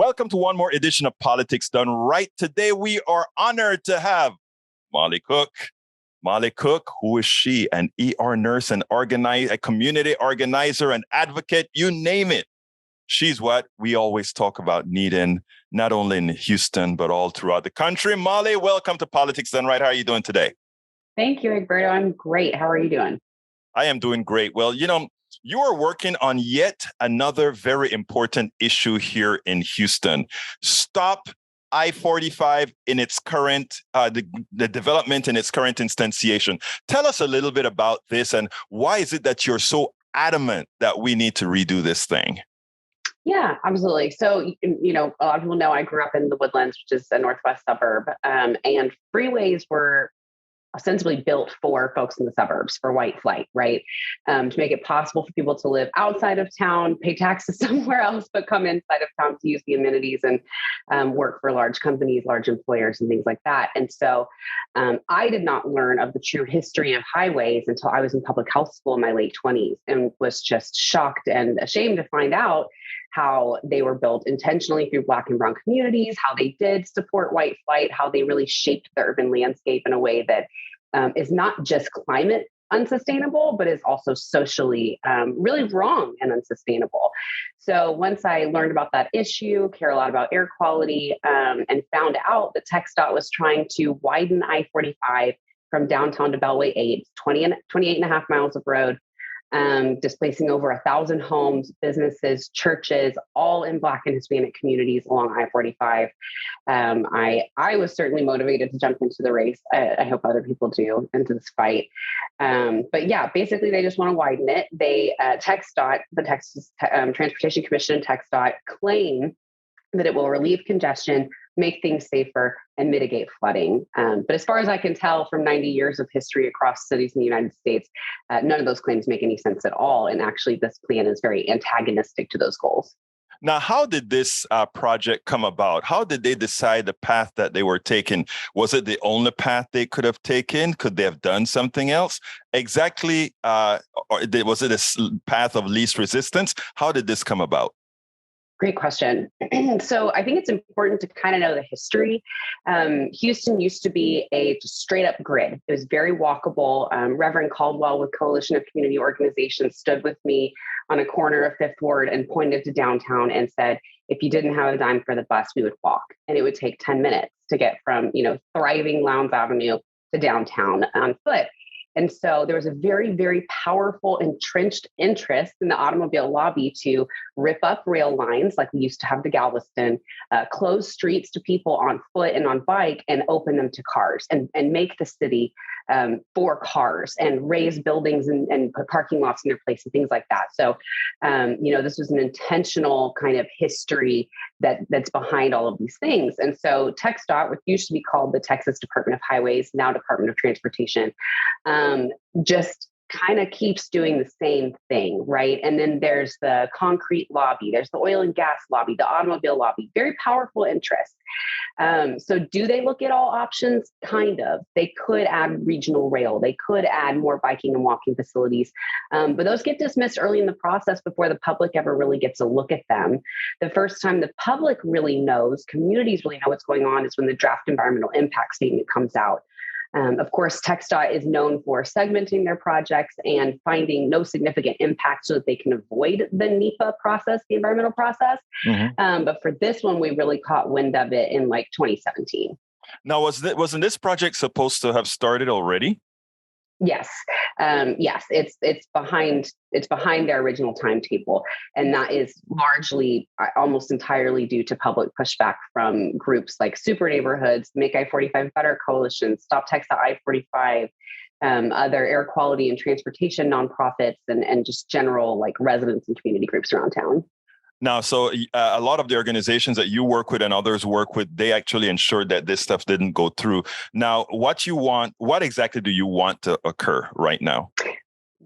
Welcome to one more edition of Politics Done Right. Today, we are honored to have Molly Cook. Molly Cook, who is she? An ER nurse, a community organizer, an advocate, you name it. She's what we always talk about needing, not only in Houston, but all throughout the country. Molly, welcome to Politics Done Right. How are you doing today? Thank you, Egberto. I'm great. How are you doing? I am doing great. Well, you are working on yet another very important issue here in Houston. Stop I-45 in its current, the development in its current instantiation. Tell us a little bit about this and why is it that you're so adamant that we need to redo this thing? Yeah, absolutely. So, a lot of people know I grew up in the Woodlands, which is a northwest suburb, and freeways were ostensibly built for folks in the suburbs for white flight, right? To make it possible for people to live outside of town, pay taxes somewhere else, but come inside of town to use the amenities and work for large companies, large employers, and things like that. And so I did not learn of the true history of highways until I was in public health school in my late 20s and was just shocked and ashamed to find out how they were built intentionally through Black and brown communities, how they did support white flight, how they really shaped the urban landscape in a way that is not just climate unsustainable, but is also socially really wrong and unsustainable. So once I learned about that issue, care a lot about air quality, and found out that TxDOT was trying to widen I-45 from downtown to Beltway 8, 28 and a half miles of road, displacing over 1,000 homes, businesses, churches, all in Black and Hispanic communities along I-45. I was certainly motivated to jump into the race. I hope other people do into this fight. But yeah, basically they just want to widen it. They, TxDOT, the Texas Transportation Commission, TxDOT, claim that it will relieve congestion, make things safer, and mitigate flooding. But as far as I can tell from 90 years of history across cities in the United States, none of those claims make any sense at all. And actually, this plan is very antagonistic to those goals. Now, how did this project come about? How did they decide the path that they were taking? Was it the only path they could have taken? Could they have done something else? Exactly, or was it a path of least resistance? How did this come about? Great question. So I think it's important to kind of know the history. Houston used to be a straight up grid. It was very walkable. Reverend Caldwell with Coalition of Community Organizations stood with me on a corner of Fifth Ward and pointed to downtown and said, if you didn't have a dime for the bus, we would walk. And it would take 10 minutes to get from, thriving Lowndes Avenue to downtown on foot. And so there was a very, very powerful entrenched interest in the automobile lobby to rip up rail lines like we used to have to Galveston, close streets to people on foot and on bike and open them to cars and make the city for cars and raise buildings and put parking lots in their place and things like that. So, this was an intentional kind of history that's behind all of these things. And so TxDOT, which used to be called the Texas Department of Highways, now Department of Transportation, just kind of keeps doing the same thing, right? And then there's the concrete lobby, there's the oil and gas lobby, the automobile lobby, very powerful interests. So do they look at all options? Kind of. They could add regional rail. They could add more biking and walking facilities. But those get dismissed early in the process before the public ever really gets a look at them. The first time the public really knows, communities really know what's going on is when the draft environmental impact statement comes out. Of course, TxDOT is known for segmenting their projects and finding no significant impact so that they can avoid the NEPA process, the environmental process. Mm-hmm. But for this one, we really caught wind of it in 2017. Now, wasn't this project supposed to have started already? Yes. It's behind their original timetable. And that is largely almost entirely due to public pushback from groups like Super Neighborhoods, Make I-45 Better Coalition, Stop TxDOT I-45, other air quality and transportation nonprofits, and just general residents and community groups around town. Now, so a lot of the organizations that you work with and others work with, they actually ensured that this stuff didn't go through. Now, what exactly do you want to occur right now?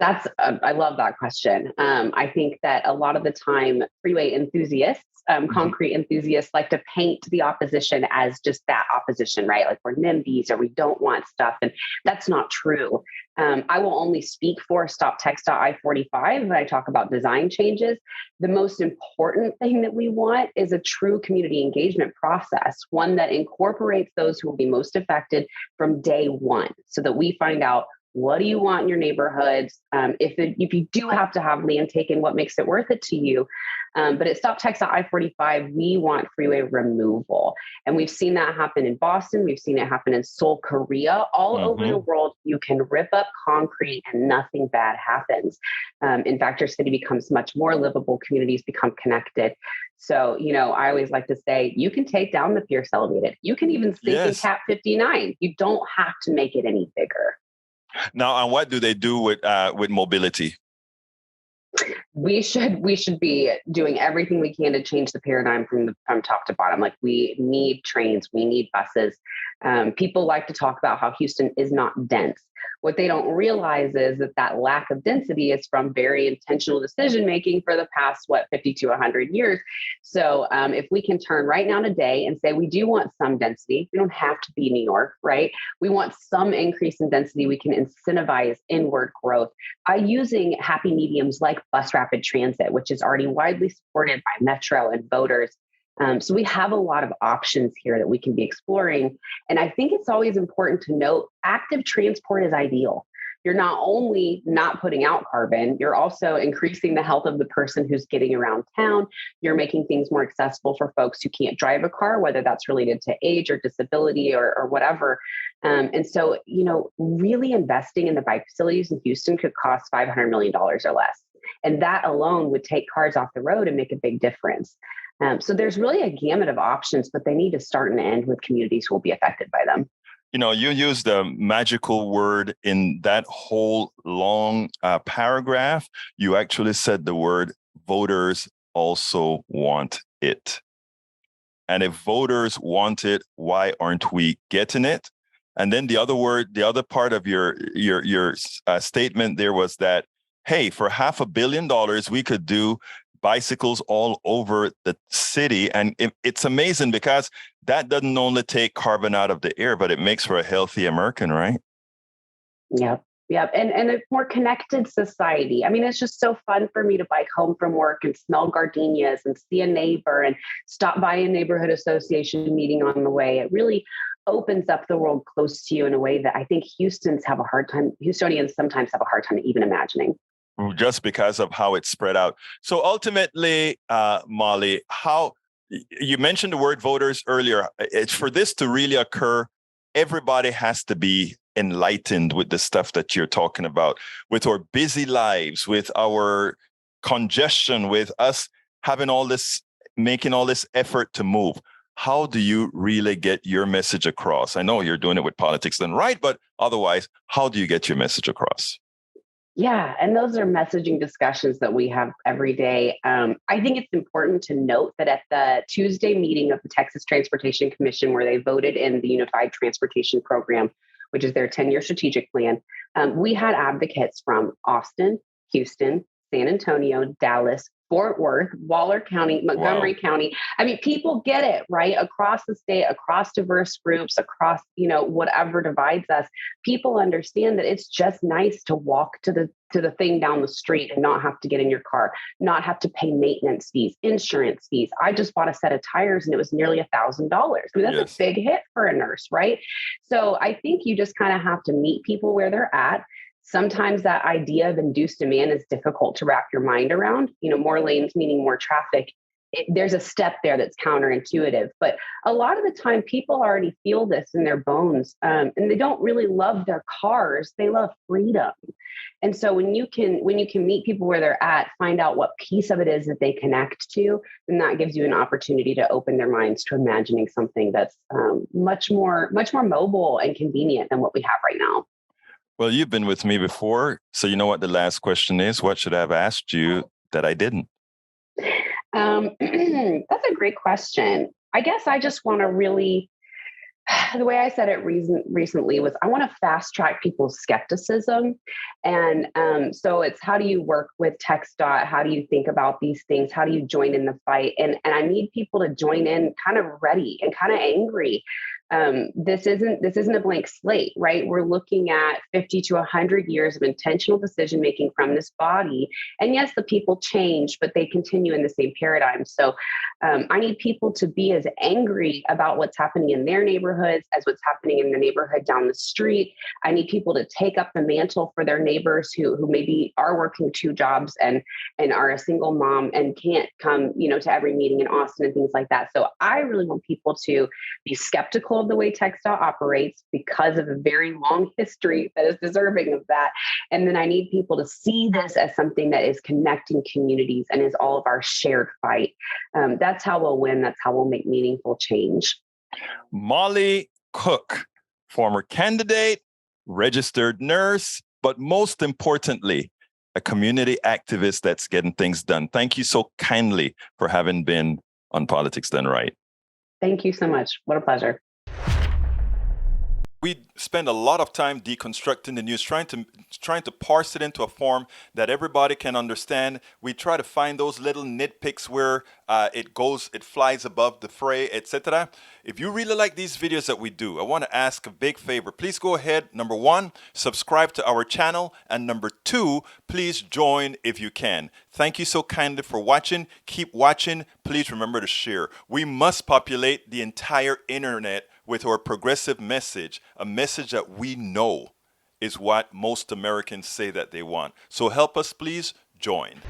I love that question. I think that a lot of the time, freeway enthusiasts, concrete enthusiasts like to paint the opposition as just that opposition, right? Like we're NIMBYs or we don't want stuff. And that's not true. I will only speak for stoptext.I-45 when I talk about design changes. The most important thing that we want is a true community engagement process, one that incorporates those who will be most affected from day one, so that we find out, what do you want in your neighborhoods? If you do have to have land taken, what makes it worth it to you? But at Stop Text I-45, we want freeway removal. And we've seen that happen in Boston. We've seen it happen in Seoul, Korea. All over the world, you can rip up concrete and nothing bad happens. In fact, your city becomes much more livable. Communities become connected. So, I always like to say, you can take down the Pierce Elevated. You can even sink in Cap 59. You don't have to make it any bigger. Now, and what do they do with mobility? We should be doing everything we can to change the paradigm from top to bottom. Like, we need trains, we need buses. People like to talk about how Houston is not dense. What they don't realize is that lack of density is from very intentional decision making for the past 50 to 100 years. So if we can turn right now today and say we do want some density, we don't have to be New York, right? We want some increase in density. We can incentivize inward growth by using happy mediums like bus rapid transit, which is already widely supported by Metro and voters. So we have a lot of options here that we can be exploring. And I think it's always important to note, active transport is ideal. You're not only not putting out carbon, you're also increasing the health of the person who's getting around town. You're making things more accessible for folks who can't drive a car, whether that's related to age or disability or whatever. And so, really investing in the bike facilities in Houston could cost $500 million or less. And that alone would take cars off the road and make a big difference. So there's really a gamut of options, but they need to start and end with communities who will be affected by them. You used the magical word in that whole long paragraph. You actually said the word voters also want it. And if voters want it, why aren't we getting it? And then the other part of your statement there was that, hey, for $500 million, we could do bicycles all over the city. And it's amazing because that doesn't only take carbon out of the air, but it makes for a healthy American, right? Yep. And a more connected society. I mean, it's just so fun for me to bike home from work and smell gardenias and see a neighbor and stop by a neighborhood association meeting on the way. It really opens up the world close to you in a way that I think Houstonians sometimes have a hard time even imagining. Just because of how it's spread out. So ultimately, Molly, how you mentioned the word voters earlier. It's for this to really occur, everybody has to be enlightened with the stuff that you're talking about, with our busy lives, with our congestion, with us having making all this effort to move. How do you really get your message across? I know you're doing it with Politics Done Right, but otherwise, how do you get your message across? Yeah, and those are messaging discussions that we have every day. I think it's important to note that at the Tuesday meeting of the Texas Transportation Commission, where they voted in the Unified Transportation Program, which is their 10-year strategic plan, we had advocates from Austin, Houston, San Antonio, Dallas, Fort Worth, Waller County, Montgomery County. I mean, people get it, right? Across the state, across diverse groups, across, whatever divides us, people understand that it's just nice to walk to the thing down the street and not have to get in your car, not have to pay maintenance fees, insurance fees. I just bought a set of tires and it was nearly $1,000. I mean, that's a big hit for a nurse, right? So I think you just kind of have to meet people where they're at. Sometimes that idea of induced demand is difficult to wrap your mind around. More lanes meaning more traffic. There's a step there that's counterintuitive. But a lot of the time, people already feel this in their bones, and they don't really love their cars. They love freedom. And so when you can meet people where they're at, find out what piece of it is that they connect to, then that gives you an opportunity to open their minds to imagining something that's much more mobile and convenient than what we have right now. Well, you've been with me before, so you know what the last question is. What should I have asked you that I didn't? That's a great question. I guess I just want to really, the way I said it recently was I want to fast track people's skepticism. And so it's, how do you work with TxDOT? How do you think about these things? How do you join in the fight? And I need people to join in kind of ready and kind of angry. This isn't a blank slate, right? We're looking at 50 to 100 years of intentional decision making from this body. And yes, the people change, but they continue in the same paradigm. So I need people to be as angry about what's happening in their neighborhoods as what's happening in the neighborhood down the street. I need people to take up the mantle for their neighbors who maybe are working two jobs and are a single mom and can't come, to every meeting in Austin and things like that. So I really want people to be skeptical of the way textile operates because of a very long history that is deserving of that. And then I need people to see this as something that is connecting communities and is all of our shared fight. That's how we'll win. That's how we'll make meaningful change. Molly Cook, former candidate, registered nurse, but most importantly, a community activist that's getting things done. Thank you so kindly for having been on Politics Done Right. Thank you so much. What a pleasure. We spend a lot of time deconstructing the news, trying to parse it into a form that everybody can understand. We try to find those little nitpicks where it flies above the fray, etc. If you really like these videos that we do, I want to ask a big favor. Please go ahead. Number one, subscribe to our channel. And number two, please join if you can. Thank you so kindly for watching. Keep watching. Please remember to share. We must populate the entire internet with our progressive message, a message that we know is what most Americans say that they want. So help us, please join.